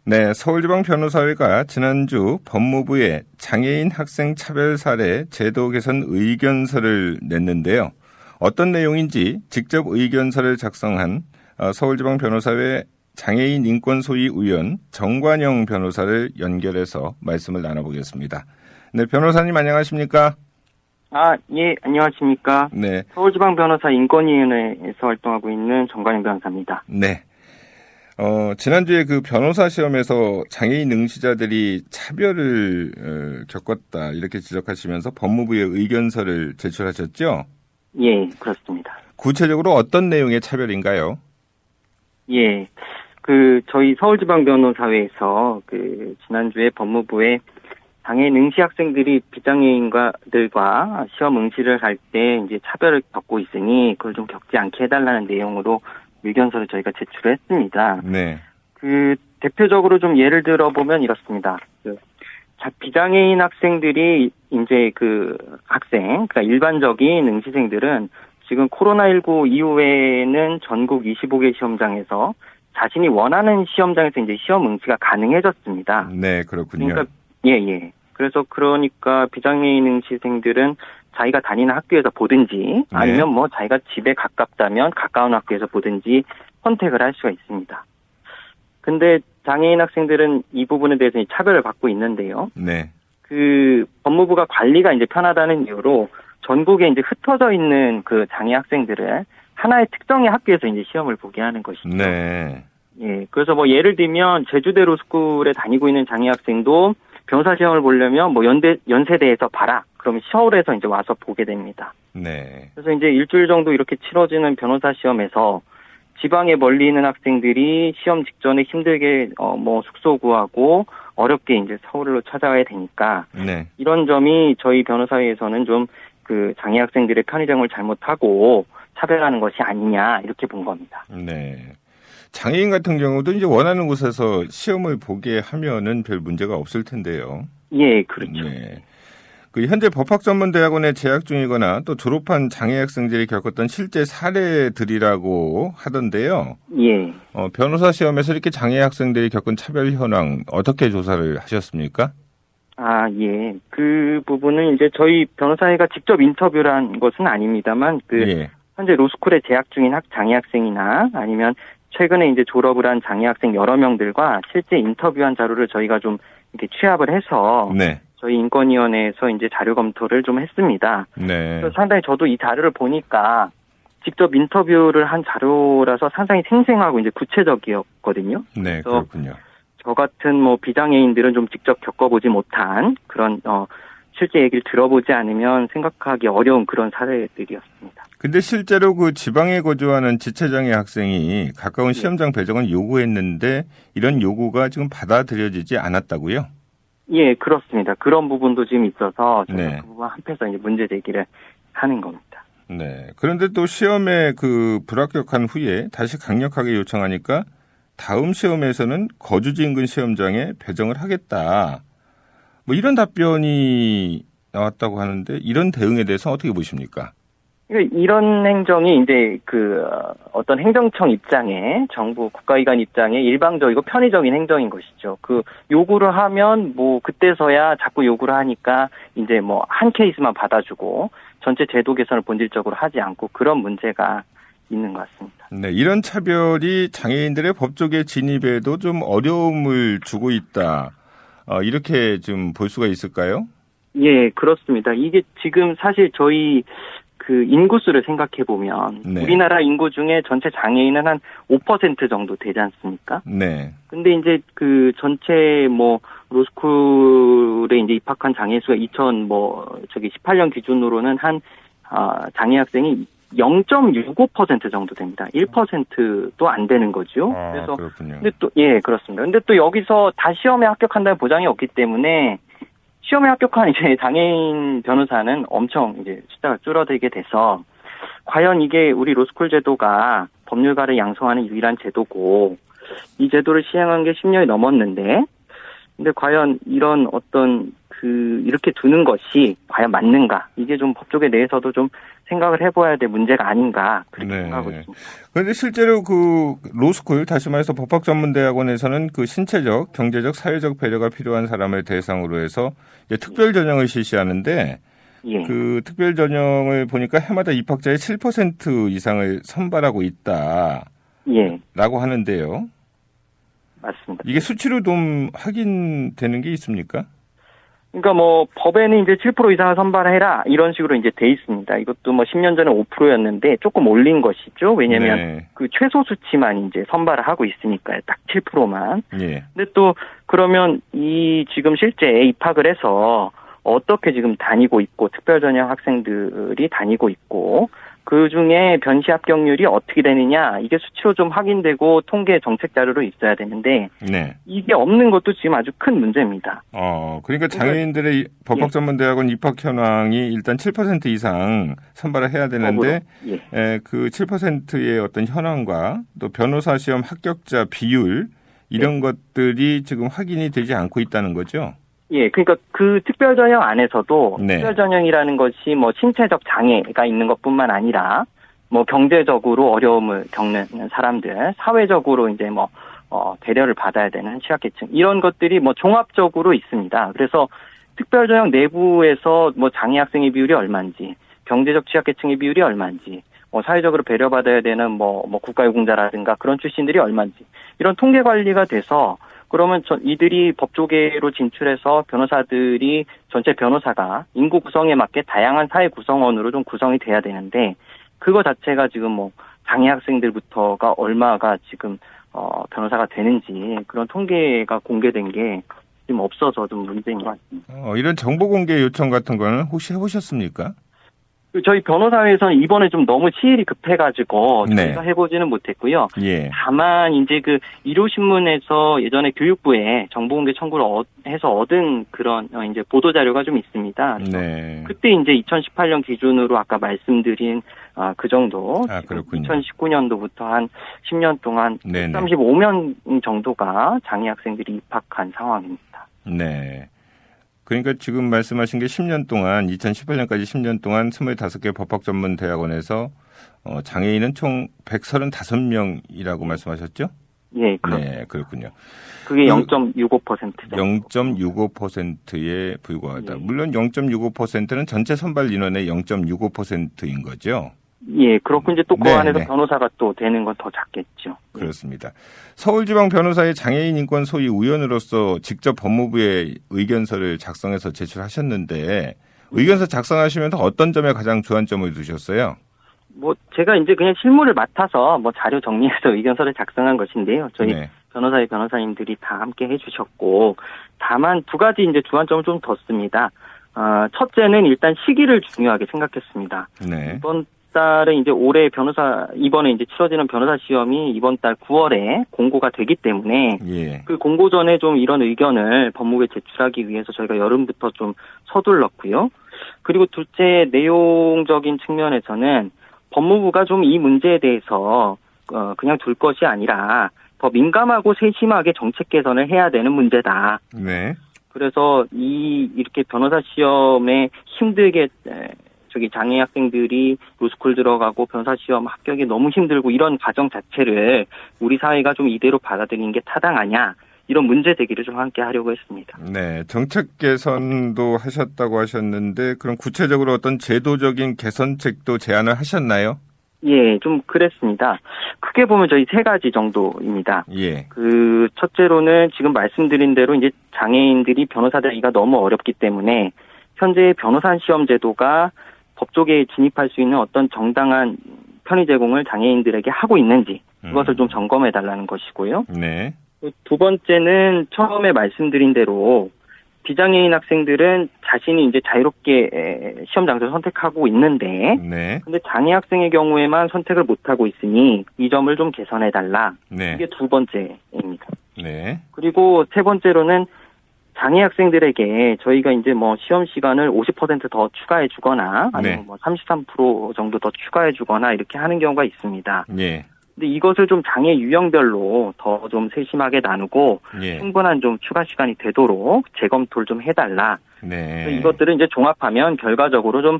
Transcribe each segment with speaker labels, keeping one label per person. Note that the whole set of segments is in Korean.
Speaker 1: 네, 서울지방변호사회가 지난주 법무부에 장애인 학생 차별 사례 제도 개선 의견서를 냈는데요. 어떤 내용인지 직접 의견서를 작성한 서울지방변호사회 장애인 인권소위 의원 정관영 변호사를 연결해서 말씀을 나눠보겠습니다. 네, 변호사님 안녕하십니까?
Speaker 2: 예, 안녕하십니까?
Speaker 1: 네.
Speaker 2: 서울지방변호사 인권위원회에서 활동하고 있는 정관영 변호사입니다.
Speaker 1: 네. 지난주에 그 변호사 시험에서 장애인 응시자들이 차별을 겪었다 이렇게 지적하시면서 법무부에 의견서를 제출하셨죠?
Speaker 2: 예, 그렇습니다.
Speaker 1: 구체적으로 어떤 내용의 차별인가요?
Speaker 2: 예, 저희 서울지방변호사회에서 지난주에 법무부에 장애인 응시 학생들이 비장애인들과 시험 응시를 할 때 이제 차별을 겪고 있으니 그걸 좀 겪지 않게 해달라는 내용으로 의견서를 저희가 제출했습니다.
Speaker 1: 네.
Speaker 2: 대표적으로 좀 예를 들어보면 이렇습니다. 비장애인 학생들이 이제 그러니까 일반적인 응시생들은 지금 코로나19 이후에는 전국 25개 시험장에서 자신이 원하는 시험장에서 이제 시험 응시가 가능해졌습니다.
Speaker 1: 네, 그렇군요.
Speaker 2: 그러니까, 예. 그러니까 비장애인 응시생들은 자기가 다니는 학교에서 보든지 아니면 뭐 자기가 집에 가깝다면 가까운 학교에서 보든지 선택을 할 수가 있습니다. 근데 장애인 학생들은 이 부분에 대해서 차별을 받고 있는데요.
Speaker 1: 네.
Speaker 2: 법무부가 관리가 이제 편하다는 이유로 전국에 이제 흩어져 있는 그 장애 학생들을 하나의 특정의 학교에서 이제 시험을 보게 하는 것이죠.
Speaker 1: 네.
Speaker 2: 예. 그래서 뭐 예를 들면 제주대 로스쿨에 다니고 있는 장애 학생도 변호사 시험을 보려면 뭐 연세대에서 봐라. 그럼 서울에서 이제 와서 보게 됩니다.
Speaker 1: 네.
Speaker 2: 그래서 이제 일주일 정도 이렇게 치러지는 변호사 시험에서 지방에 멀리 있는 학생들이 시험 직전에 힘들게 숙소 구하고 어렵게 이제 서울로 찾아와야 되니까
Speaker 1: 네.
Speaker 2: 이런 점이 저희 변호사회에서는 좀 장애 학생들의 편의점을 잘못하고 차별하는 것이 아니냐 이렇게 본 겁니다.
Speaker 1: 네. 장애인 같은 경우도 이제 원하는 곳에서 시험을 보게 하면은 별 문제가 없을 텐데요.
Speaker 2: 예, 그렇죠.
Speaker 1: 네. 현재 법학전문대학원에 재학 중이거나 또 졸업한 장애 학생들이 겪었던 실제 사례들이라고 하던데요.
Speaker 2: 예.
Speaker 1: 변호사 시험에서 이렇게 장애 학생들이 겪은 차별 현황 어떻게 조사를 하셨습니까?
Speaker 2: 예. 그 부분은 이제 저희 변호사회가 직접 인터뷰를 한 것은 아닙니다만 현재 로스쿨에 재학 중인 장애 학생이나 아니면 최근에 이제 졸업을 한 장애 학생 여러 명들과 실제 인터뷰한 자료를 저희가 좀 이렇게 취합을 해서
Speaker 1: 네.
Speaker 2: 저희 인권위원회에서 이제 자료 검토를 좀 했습니다.
Speaker 1: 네.
Speaker 2: 그래서 상당히 저도 이 자료를 보니까 직접 인터뷰를 한 자료라서 상당히 생생하고 이제 구체적이었거든요.
Speaker 1: 네, 그렇군요.
Speaker 2: 저 같은 비장애인들은 좀 직접 겪어보지 못한 그런 실제 얘기를 들어보지 않으면 생각하기 어려운 그런 사례들이었습니다.
Speaker 1: 근데 실제로 지방에 거주하는 지체장애 학생이 가까운 시험장 배정을 요구했는데 이런 요구가 지금 받아들여지지 않았다고요?
Speaker 2: 예, 그렇습니다. 그런 부분도 지금 있어서 저희가
Speaker 1: 네.
Speaker 2: 그 부분 한편에서 이제 문제 제기를 하는 겁니다.
Speaker 1: 네. 그런데 또 시험에 불합격한 후에 다시 강력하게 요청하니까 다음 시험에서는 거주지 인근 시험장에 배정을 하겠다. 뭐 이런 답변이 나왔다고 하는데 이런 대응에 대해서 어떻게 보십니까?
Speaker 2: 이런 행정이 이제 어떤 행정청 입장에 정부 국가기관 입장에 일방적이고 편의적인 행정인 것이죠. 요구를 하면 그때서야 자꾸 요구를 하니까 이제 한 케이스만 받아주고 전체 제도 개선을 본질적으로 하지 않고 그런 문제가 있는 것 같습니다.
Speaker 1: 네, 이런 차별이 장애인들의 법조계 진입에도 좀 어려움을 주고 있다. 이렇게 좀 볼 수가 있을까요?
Speaker 2: 예, 그렇습니다. 이게 지금 사실 저희 인구수를 생각해 보면
Speaker 1: 네.
Speaker 2: 우리나라 인구 중에 전체 장애인은 한 5% 정도 되지 않습니까?
Speaker 1: 네.
Speaker 2: 근데 이제 전체 로스쿨에 이제 입학한 장애 수가 18년 기준으로는 장애 학생이 0.65% 정도 됩니다. 1%도 안 되는 거죠. 그래서
Speaker 1: 그렇군요.
Speaker 2: 근데 또 그렇습니다. 근데 또 여기서 다 시험에 합격한다는 보장이 없기 때문에 시험에 합격한 이제 장애인 변호사는 엄청 이제 숫자가 줄어들게 돼서 과연 이게 우리 로스쿨 제도가 법률가를 양성하는 유일한 제도고 이 제도를 시행한 게 10년이 넘었는데 근데 과연 이런 어떤 이렇게 두는 것이 과연 맞는가? 이게 좀 법조계 내에서도 좀 생각을 해봐야 될 문제가 아닌가 그렇게 생각하고 있습니다.
Speaker 1: 그런데 실제로 그 로스쿨, 다시 말해서 법학전문대학원에서는 그 신체적, 경제적, 사회적 배려가 필요한 사람을 대상으로 해서 이제 특별 전형을 실시하는데
Speaker 2: 예.
Speaker 1: 그 특별 전형을 보니까 해마다 입학자의 7% 이상을 선발하고 있다.
Speaker 2: 예.
Speaker 1: 라고 하는데요.
Speaker 2: 맞습니다.
Speaker 1: 이게 수치로 좀 확인되는 게 있습니까?
Speaker 2: 그러니까 뭐 법에는 이제 7% 이상을 선발해라 이런 식으로 이제 돼 있습니다. 이것도 뭐 10년 전에 5%였는데 조금 올린 것이죠. 왜냐하면
Speaker 1: 네.
Speaker 2: 그 최소 수치만 이제 선발을 하고 있으니까요. 딱 7%만.
Speaker 1: 예.
Speaker 2: 근데 또 그러면 이 지금 실제 입학을 해서 어떻게 지금 다니고 있고 특별 전형 학생들이 다니고 있고 그 중에 변시 합격률이 어떻게 되느냐 이게 수치로 좀 확인되고 통계 정책 자료로 있어야 되는데
Speaker 1: 네.
Speaker 2: 이게 없는 것도 지금 아주 큰 문제입니다.
Speaker 1: 그러니까 장애인들의 법학전문대학원 입학 현황이 일단 7% 이상 선발을 해야 되는데
Speaker 2: 예.
Speaker 1: 그 7%의 어떤 현황과 또 변호사 시험 합격자 비율 이런 것들이 지금 확인이 되지 않고 있다는 거죠.
Speaker 2: 예, 그러니까 그 특별 전형 안에서도
Speaker 1: 네.
Speaker 2: 특별 전형이라는 것이 뭐 신체적 장애가 있는 것뿐만 아니라 뭐 경제적으로 어려움을 겪는 사람들, 사회적으로 이제 뭐 배려를 받아야 되는 취약계층 이런 것들이 뭐 종합적으로 있습니다. 그래서 특별 전형 내부에서 뭐 장애 학생의 비율이 얼마인지, 경제적 취약계층의 비율이 얼마인지, 뭐 사회적으로 배려받아야 되는 뭐 국가유공자라든가 그런 출신들이 얼마인지 이런 통계 관리가 돼서 그러면 이들이 법조계로 진출해서 변호사들이 전체 변호사가 인구 구성에 맞게 다양한 사회 구성원으로 좀 구성이 돼야 되는데 그거 자체가 지금 뭐 장애 학생들부터가 얼마가 지금 변호사가 되는지 그런 통계가 공개된 게 지금 없어서 좀 문제인 것 같습니다.
Speaker 1: 이런 정보 공개 요청 같은 거는 혹시 해보셨습니까?
Speaker 2: 저희 변호사회에서는 이번에 좀 너무 시일이 급해가지고
Speaker 1: 네.
Speaker 2: 저희가 해보지는 못했고요.
Speaker 1: 예.
Speaker 2: 다만 이제 그 일요신문에서 예전에 교육부에 정보공개 청구를 해서 얻은 그런 이제 보도 자료가 좀 있습니다.
Speaker 1: 네.
Speaker 2: 그때 이제 2018년 기준으로 아까 말씀드린 그 정도.
Speaker 1: 그렇군요.
Speaker 2: 2019년도부터 한 10년 동안
Speaker 1: 네네.
Speaker 2: 35명 정도가 장애 학생들이 입학한 상황입니다.
Speaker 1: 네. 그러니까 지금 말씀하신 게 10년 동안 2018년까지 10년 동안 25개 법학전문대학원에서 장애인은 총 135명이라고 말씀하셨죠?
Speaker 2: 예, 그렇죠.
Speaker 1: 네, 그렇군요.
Speaker 2: 그게 0.65%죠.
Speaker 1: 0.65%에 불과하다.
Speaker 2: 예.
Speaker 1: 물론 0.65%는 전체 선발 인원의 0.65%인 거죠.
Speaker 2: 예, 그렇고 이제 또 그
Speaker 1: 네,
Speaker 2: 안에서
Speaker 1: 네.
Speaker 2: 변호사가 또 되는 건 더 작겠죠.
Speaker 1: 그렇습니다. 서울지방변호사의 장애인 인권 소위 위원으로서 직접 법무부에 의견서를 작성해서 제출하셨는데 의견서 작성하시면서 어떤 점에 가장 주안점을 두셨어요?
Speaker 2: 뭐 제가 이제 그냥 실무를 맡아서 뭐 자료 정리해서 의견서를 작성한 것인데요. 저희
Speaker 1: 네.
Speaker 2: 변호사님들이 다 함께 해주셨고 다만 두 가지 이제 주안점을 좀 뒀습니다. 첫째는 일단 시기를 중요하게 생각했습니다.
Speaker 1: 네.
Speaker 2: 이번 달에 이제 이번에 이제 치러지는 변호사 시험이 이번 달 9월에 공고가 되기 때문에
Speaker 1: 예.
Speaker 2: 그 공고 전에 좀 이런 의견을 법무부에 제출하기 위해서 저희가 여름부터 좀 서둘렀고요. 그리고 둘째 내용적인 측면에서는 법무부가 좀 이 문제에 대해서 그냥 둘 것이 아니라 더 민감하고 세심하게 정책 개선을 해야 되는 문제다.
Speaker 1: 네.
Speaker 2: 그래서 이렇게 변호사 시험에 힘들게 장애 학생들이 로스쿨 들어가고 변호사 시험 합격이 너무 힘들고 이런 과정 자체를 우리 사회가 좀 이대로 받아들이는 게 타당하냐 이런 문제 제기를 좀 함께 하려고 했습니다.
Speaker 1: 네, 정책 개선도 하셨다고 하셨는데 그럼 구체적으로 어떤 제도적인 개선책도 제안을 하셨나요?
Speaker 2: 예, 좀 그랬습니다. 크게 보면 저희 세 가지 정도입니다.
Speaker 1: 예.
Speaker 2: 그 첫째로는 지금 말씀드린 대로 이제 장애인들이 변호사 되기가 너무 어렵기 때문에 현재 변호사 시험 제도가 법조계에 진입할 수 있는 어떤 정당한 편의 제공을 장애인들에게 하고 있는지 그것을 좀 점검해달라는 것이고요.
Speaker 1: 네.
Speaker 2: 두 번째는 처음에 말씀드린 대로 비장애인 학생들은 자신이 이제 자유롭게 시험 장소를 선택하고 있는데
Speaker 1: 네.
Speaker 2: 근데 장애 학생의 경우에만 선택을 못하고 있으니 이 점을 좀 개선해달라.
Speaker 1: 네.
Speaker 2: 이게 두 번째입니다.
Speaker 1: 네.
Speaker 2: 그리고 세 번째로는 장애 학생들에게 저희가 이제 뭐 시험 시간을 50% 더 추가해 주거나 아니면
Speaker 1: 네.
Speaker 2: 뭐 33% 정도 더 추가해 주거나 이렇게 하는 경우가 있습니다.
Speaker 1: 예.
Speaker 2: 근데 이것을 좀 장애 유형별로 더 좀 세심하게 나누고
Speaker 1: 예.
Speaker 2: 충분한 좀 추가 시간이 되도록 재검토를 좀 해달라.
Speaker 1: 네.
Speaker 2: 이것들을 이제 종합하면 결과적으로 좀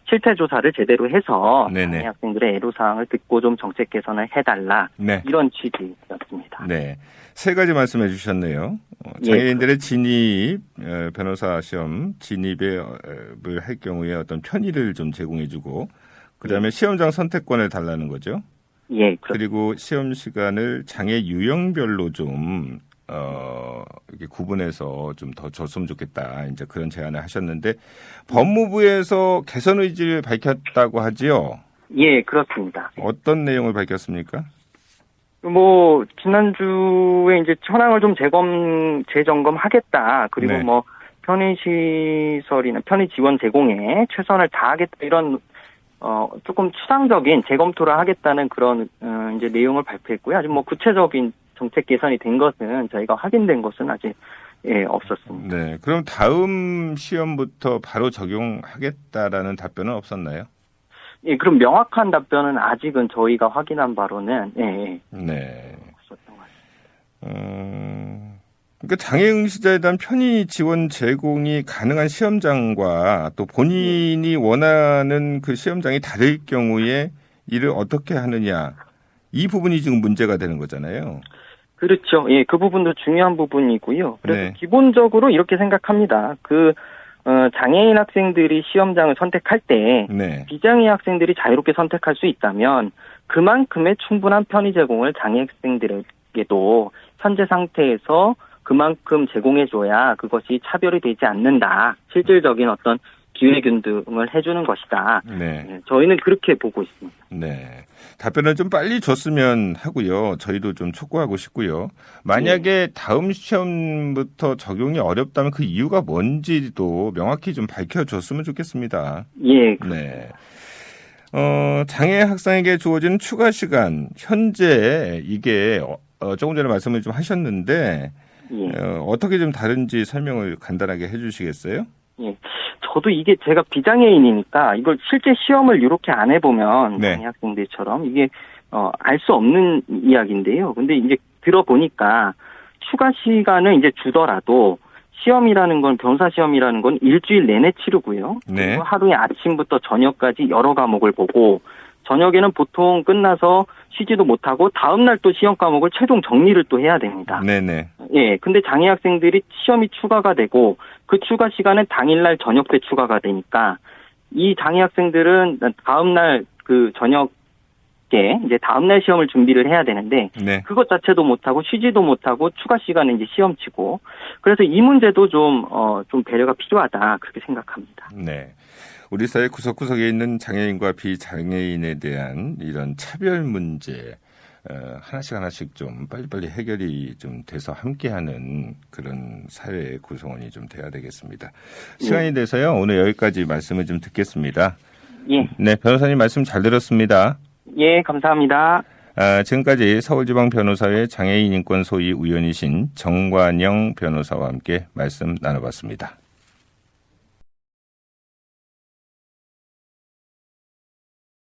Speaker 2: 실태 조사를 제대로 해서
Speaker 1: 네네.
Speaker 2: 장애 학생들의 애로사항을 듣고 좀 정책 개선을 해달라.
Speaker 1: 네.
Speaker 2: 이런 취지였습니다.
Speaker 1: 네. 세 가지 말씀해 주셨네요. 장애인들의 진입, 변호사 시험 진입을 할 경우에 어떤 편의를 좀 제공해 주고, 그 다음에 시험장 선택권을 달라는 거죠.
Speaker 2: 예,
Speaker 1: 그리고 시험 시간을 장애 유형별로 좀, 이렇게 구분해서 좀 더 줬으면 좋겠다. 이제 그런 제안을 하셨는데, 법무부에서 개선 의지를 밝혔다고 하지요?
Speaker 2: 예, 그렇습니다.
Speaker 1: 어떤 내용을 밝혔습니까?
Speaker 2: 뭐 지난주에 이제 현황을 좀 재점검하겠다. 그리고
Speaker 1: 네.
Speaker 2: 뭐 편의시설이나 편의 지원 제공에 최선을 다하겠다 이런 조금 추상적인 재검토를 하겠다는 그런 이제 내용을 발표했고요. 아직 뭐 구체적인 정책 개선이 된 것은 저희가 확인된 것은 아직 없었습니다.
Speaker 1: 네. 그럼 다음 시험부터 바로 적용하겠다라는 답변은 없었나요?
Speaker 2: 예, 그럼 명확한 답변은 아직은 저희가 확인한 바로는
Speaker 1: 네.
Speaker 2: 없었던 것 같습니다.
Speaker 1: 그러니까 장애응시자에 대한 편의 지원 제공이 가능한 시험장과 또 본인이 원하는 그 시험장이 다를 경우에 이를 어떻게 하느냐, 이 부분이 지금 문제가 되는 거잖아요.
Speaker 2: 그렇죠. 예, 그 부분도 중요한 부분이고요. 그래서
Speaker 1: 네.
Speaker 2: 기본적으로 이렇게 생각합니다. 장애인 학생들이 시험장을 선택할 때
Speaker 1: 네.
Speaker 2: 비장애 학생들이 자유롭게 선택할 수 있다면 그만큼의 충분한 편의 제공을 장애 학생들에게도 현재 상태에서 그만큼 제공해줘야 그것이 차별이 되지 않는다. 실질적인 어떤 기회균등을 해주는 것이다.
Speaker 1: 네.
Speaker 2: 저희는 그렇게 보고 있습니다.
Speaker 1: 네. 답변을 좀 빨리 줬으면 하고요. 저희도 좀 촉구하고 싶고요. 만약에 다음 시험부터 적용이 어렵다면 그 이유가 뭔지도 명확히 좀 밝혀줬으면 좋겠습니다.
Speaker 2: 예.
Speaker 1: 네. 장애 학생에게 주어진 추가 시간, 현재 이게 조금 전에 말씀을 좀 하셨는데
Speaker 2: 예.
Speaker 1: 어떻게 좀 다른지 설명을 간단하게 해주시겠어요?
Speaker 2: 예. 저도 이게 제가 비장애인이니까 이걸 실제 시험을 이렇게 안 해보면
Speaker 1: 네.
Speaker 2: 장애 학생들처럼 이게 알 수 없는 이야기인데요. 근데 이제 들어보니까 추가 시간을 이제 주더라도 시험이라는 건 변호사 시험이라는 건 일주일 내내 치르고요.
Speaker 1: 네.
Speaker 2: 그리고 하루에 아침부터 저녁까지 여러 과목을 보고 저녁에는 보통 끝나서 쉬지도 못하고 다음날 또 시험 과목을 최종 정리를 또 해야 됩니다.
Speaker 1: 네네.
Speaker 2: 예, 근데 장애 학생들이 시험이 추가가 되고 그 추가 시간은 당일날 저녁 때 추가가 되니까 이 장애 학생들은 다음날 그 저녁에 이제 다음날 시험을 준비를 해야 되는데
Speaker 1: 네.
Speaker 2: 그것 자체도 못하고 쉬지도 못하고 추가 시간은 이제 시험 치고 그래서 이 문제도 좀 배려가 필요하다 그렇게 생각합니다.
Speaker 1: 네. 우리 사회 구석구석에 있는 장애인과 비장애인에 대한 이런 차별 문제 하나씩 좀 빨리빨리 해결이 좀 돼서 함께하는 그런 사회 구성원이 좀 돼야 되겠습니다. 시간이 돼서요. 오늘 여기까지 말씀을 좀 듣겠습니다.
Speaker 2: 예.
Speaker 1: 네, 변호사님 말씀 잘 들었습니다.
Speaker 2: 예, 감사합니다.
Speaker 1: 지금까지 서울지방변호사회 장애인 인권 소위 위원이신 정관영 변호사와 함께 말씀 나눠봤습니다.